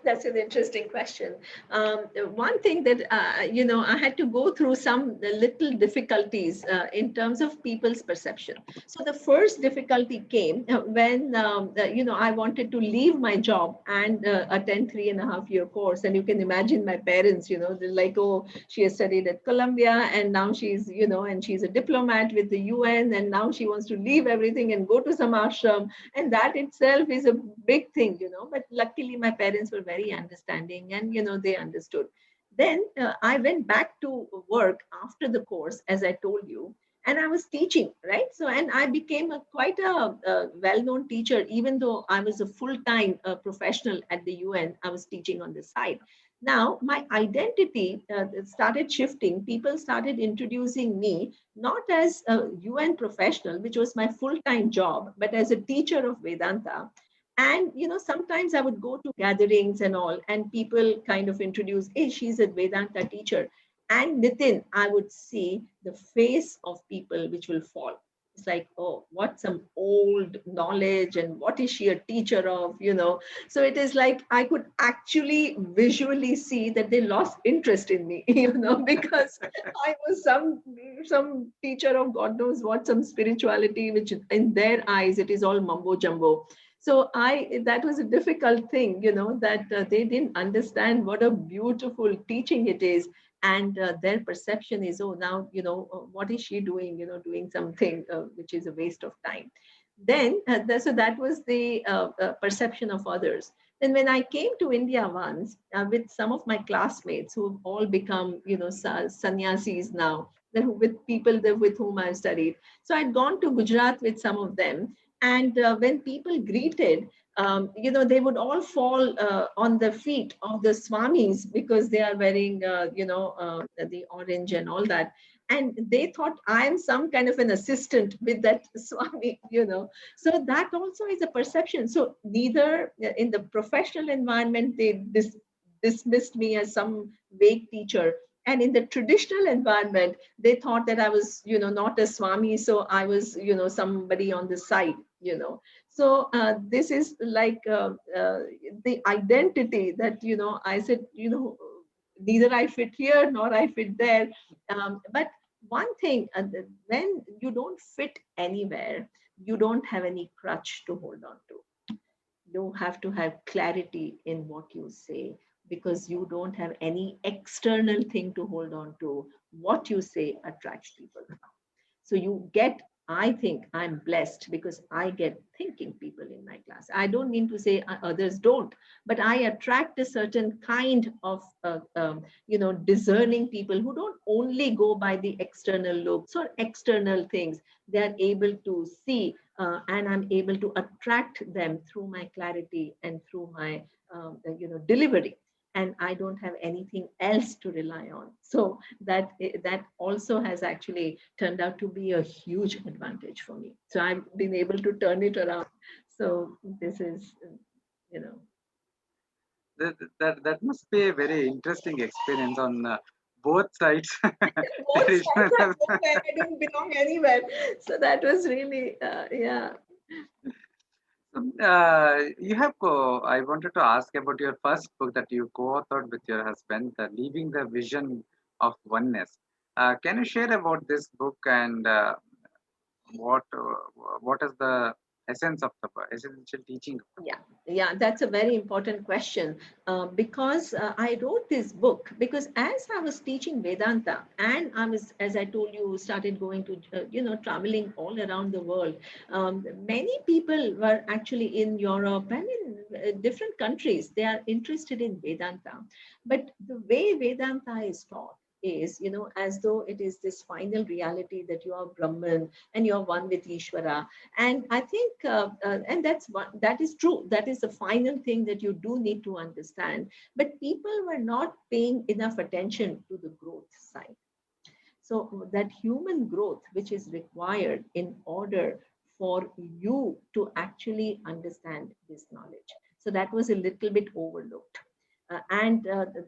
That's an interesting question. One thing that, I had to go through some little difficulties in terms of people's perception. So the first difficulty came when, I wanted to leave my job and attend 3.5-year course. And you can imagine my parents, they're like, oh, she has studied at Columbia and now she's, and she's a diplomat with the UN and now she wants to leave everything and go to some ashram. And that itself is a big thing, but luckily my parents were very understanding and they understood. Then I went back to work after the course, as I told you, and I was teaching, right? So, and I became quite a well-known teacher. Even though I was a full-time professional at the UN, I was teaching on the side. Now my identity started shifting. People started introducing me not as a UN professional, which was my full-time job, but as a teacher of Vedanta. And sometimes I would go to gatherings and all, and people kind of introduce, hey, she's a Vedanta teacher. And Nithin, I would see the face of people which will fall. It's like, oh, what some old knowledge, and what is she a teacher of, So it is like I could actually visually see that they lost interest in me, because I was some teacher of God knows what, some spirituality, which in their eyes, it is all mumbo jumbo. So that was a difficult thing, that they didn't understand what a beautiful teaching it is. And their perception is, oh, now, what is she doing, doing something which is a waste of time. Then, so that was the perception of others. Then when I came to India once with some of my classmates who've all become, sannyasis now, with people with whom I've studied. So I'd gone to Gujarat with some of them. And when people greeted, they would all fall on the feet of the swamis because they are wearing, the orange and all that. And they thought I am some kind of an assistant with that swami. So that also is a perception. So neither in the professional environment, they dismissed me as some vague teacher. And in the traditional environment, they thought that I was, not a swami. So I was, somebody on the side. So this is like the identity that, I said, neither I fit here nor I fit there. But one thing, when you don't fit anywhere, you don't have any crutch to hold on to. You have to have clarity in what you say, because you don't have any external thing to hold on to. What you say attracts people. So I think I'm blessed because I get thinking people in my class. I don't mean to say others don't, but I attract a certain kind of, discerning people who don't only go by the external looks or external things. They are able to see, and I'm able to attract them through my clarity and through my, delivery. And I don't have anything else to rely on. So that also has actually turned out to be a huge advantage for me. So I've been able to turn it around. So this is, you know. That must be a very interesting experience on both sides. Both Traditional. sides are nowhere. I didn't belong anywhere. So that was really, yeah. You have I wanted to ask about your first book that you co-authored with your husband, Leaving the Vision of Oneness. Can you share about this book and what is the essence of the essential teaching? Yeah, that's a very important question, because I wrote this book because as I was teaching Vedanta, and I was, as I told you, started going to, traveling all around the world. Many people were actually in Europe and in different countries. They are interested in Vedanta, but the way Vedanta is taught is, as though it is this final reality that you are Brahman and you're one with Ishvara. And I think, and that is true. That is the final thing that you do need to understand. But people were not paying enough attention to the growth side. So that human growth, which is required in order for you to actually understand this knowledge. So that was a little bit overlooked. And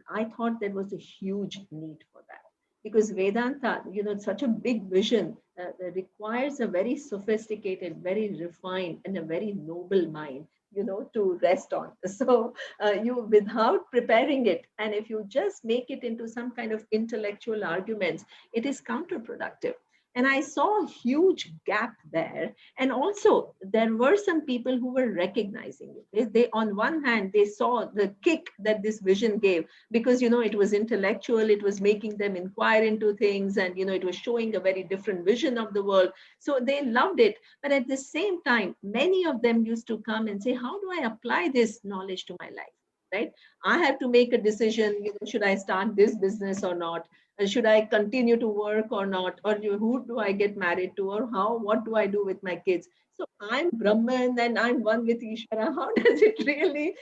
I thought there was a huge need for that, because Vedanta, such a big vision requires a very sophisticated, very refined, and a very noble mind, to rest on. So you, without preparing it, and if you just make it into some kind of intellectual arguments, it is counterproductive. And I saw a huge gap there. And also, there were some people who were recognizing it. They, on one hand, they saw the kick that this vision gave, because, it was intellectual, it was making them inquire into things, and, it was showing a very different vision of the world. So they loved it. But at the same time, many of them used to come and say, how do I apply this knowledge to my life? Right? I have to make a decision, should I start this business or not? Should I continue to work or not? Or who do I get married to? Or what do I do with my kids? So I'm Brahman and I'm one with Ishvara. How does it really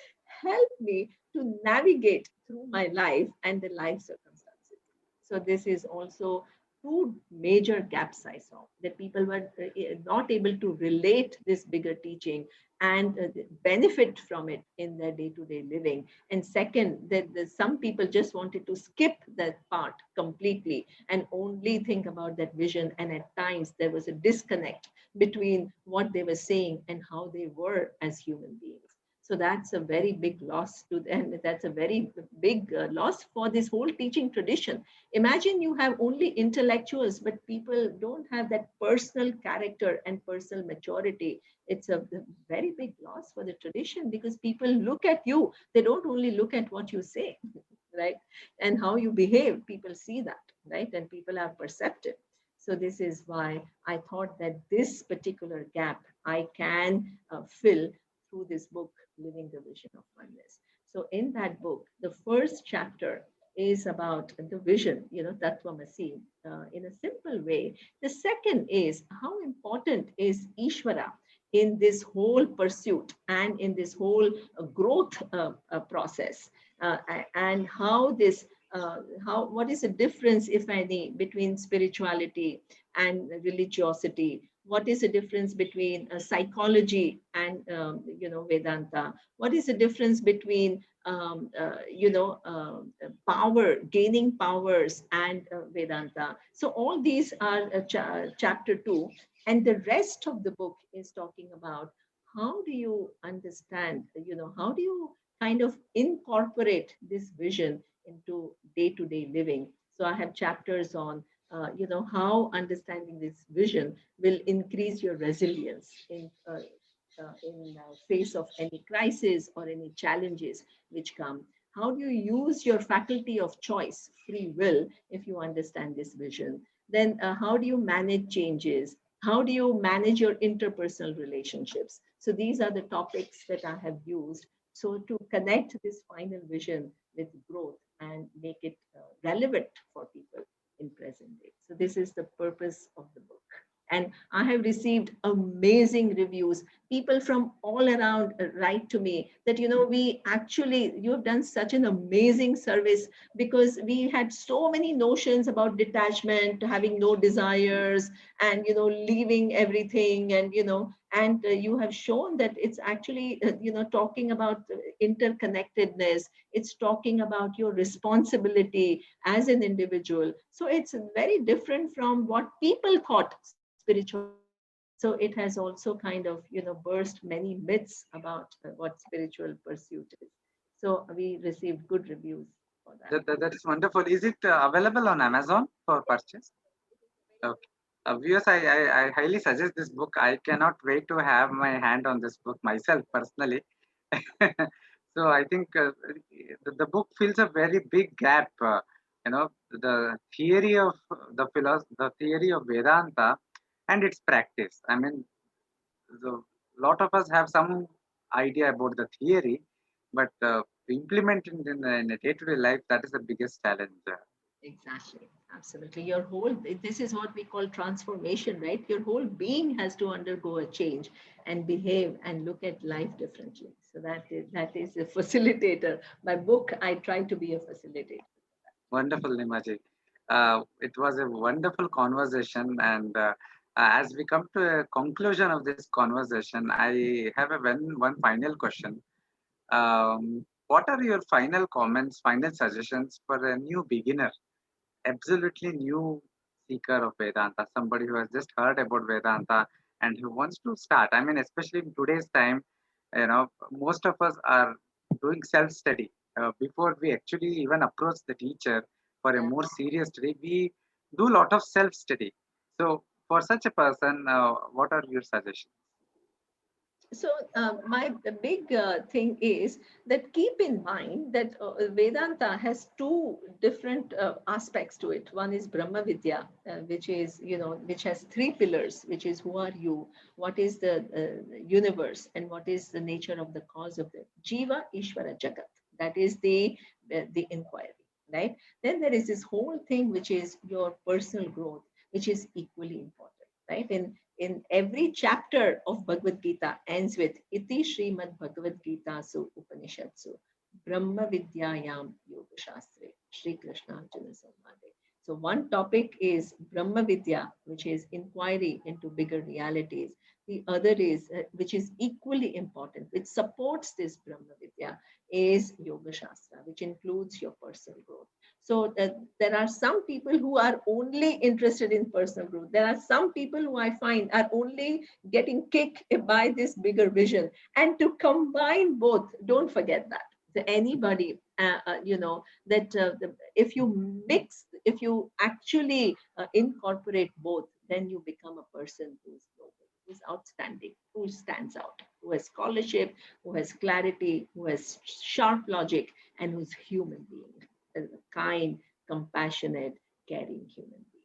help me to navigate through my life and the life circumstances? So this is also two major gaps I saw, that people were not able to relate this bigger teaching and benefit from it in their day-to-day living. And second, that some people just wanted to skip that part completely and only think about that vision. And at times there was a disconnect between what they were saying and how they were as human beings. So that's a very big loss to them. That's a very big loss for this whole teaching tradition. Imagine you have only intellectuals, but people don't have that personal character and personal maturity. It's a very big loss for the tradition, because people look at you. They don't only look at what you say, right? And how you behave. People see that, right? And people are perceptive. So this is why I thought that this particular gap I can fill through this book, Living the Vision of Oneness. So in that book, the first chapter is about the vision, Tattvamasi, in a simple way. The second is how important is Ishvara in this whole pursuit and in this whole growth process, and how this what is the difference, if any, between spirituality and religiosity? What is the difference between psychology and Vedanta? What is the difference between power, gaining powers, and Vedanta? So all these are chapter 2, and the rest of the book is talking about how do you understand, how do you kind of incorporate this vision into day-to-day living. So I have chapters on how understanding this vision will increase your resilience in face of any crisis or any challenges which come. How do you use your faculty of choice, free will, if you understand this vision? Then how do you manage changes? How do you manage your interpersonal relationships? So these are the topics that I have used. So to connect this final vision with growth and make it relevant for people in present day. So this is the purpose of the book. And I have received amazing reviews. People from all around write to me that, you have done such an amazing service, because we had so many notions about detachment, having no desires, and, leaving everything, and, you have shown that it's actually, talking about interconnectedness. It's talking about your responsibility as an individual. So it's very different from what people thought spirituality is. So it has also kind of, burst many myths about what spiritual pursuit is. So we received good reviews for that. That is wonderful. Is it available on Amazon for purchase? Okay. Viewers, I highly suggest this book. I cannot wait to have my hand on this book myself personally. So I think the book fills a very big gap. The theory of the theory of Vedanta and its practice. I mean, a lot of us have some idea about the theory, but implementing in a day-to-day life, that is the biggest challenge. Exactly. Absolutely. Your whole, this is what we call transformation, right? Your whole being has to undergo a change and behave and look at life differently. So that is a facilitator. My book, I try to be a facilitator. Wonderful, Nimaji. It was a wonderful conversation, and as we come to a conclusion of this conversation, I have one final question. What are your final comments, final suggestions for a new beginner, absolutely new seeker of Vedanta, somebody who has just heard about Vedanta and who wants to start? I mean, especially in today's time, most of us are doing self-study. Before we actually even approach the teacher for a Yeah. more serious study, we do a lot of self-study. So, for such a person, what are your suggestions? So my big thing is that keep in mind that Vedanta has two different aspects to it. One is Brahma Vidya, which is, which has three pillars, which is who are you, what is the universe, and what is the nature of the cause of the Jiva, Ishvara, Jagat. That is the inquiry, right? Then there is this whole thing, which is your personal growth, which is equally important, right? In every chapter of Bhagavad Gita ends with Iti Srimad Bhagavad Gita Su Upanishatsu Brahma Vidyayam Yoga Shastre Shri Krishna Arjuna Samvade. So one topic is Brahma Vidya, which is inquiry into bigger realities. The other is, which is equally important, which supports this Brahma Vidya, is Yoga Shastra, which includes your personal growth. So there are some people who are only interested in personal growth. There are some people who I find are only getting kicked by this bigger vision. And to combine both, don't forget that. Anybody, that if you mix, if you actually incorporate both, then you become a person who's global, who's outstanding, who stands out, who has scholarship, who has clarity, who has sharp logic, and who's human being, a kind, compassionate, caring human being.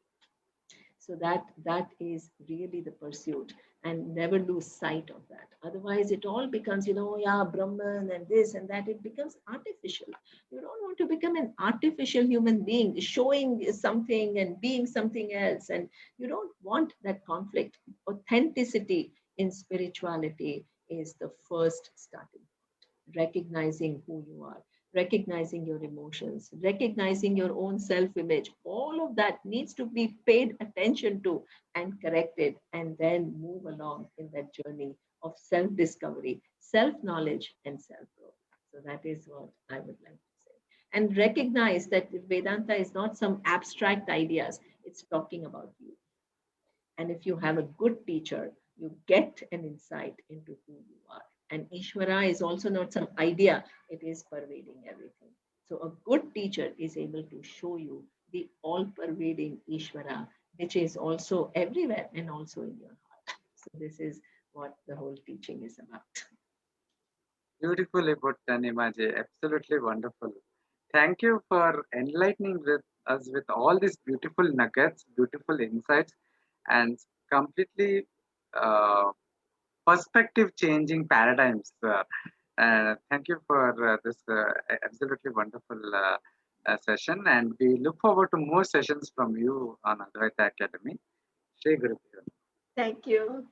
So that is really the pursuit, and never lose sight of that. Otherwise it all becomes, yeah, Brahman and this and that. It becomes artificial. You don't want to become an artificial human being showing something and being something else, and you don't want that conflict. Authenticity in spirituality is the first starting point. Recognizing who you are, recognizing your emotions, recognizing your own self image. All of that needs to be paid attention to and corrected, and then move along in that journey of self discovery, self knowledge, and self growth. So, that is what I would like to say. And recognize that Vedanta is not some abstract ideas, it's talking about you. And if you have a good teacher, you get an insight into who you are. And Ishvara is also not some idea, it is pervading everything. So a good teacher is able to show you the all pervading Ishvara, which is also everywhere and also in your heart. So this is what the whole teaching is about. Beautifully put, Neema ji. Absolutely wonderful. Thank you for enlightening us with all these beautiful nuggets, beautiful insights, and completely uh, perspective changing paradigms. Thank you for this absolutely wonderful session, and we look forward to more sessions from you on Advaita Academy. Shri Guru. Thank you.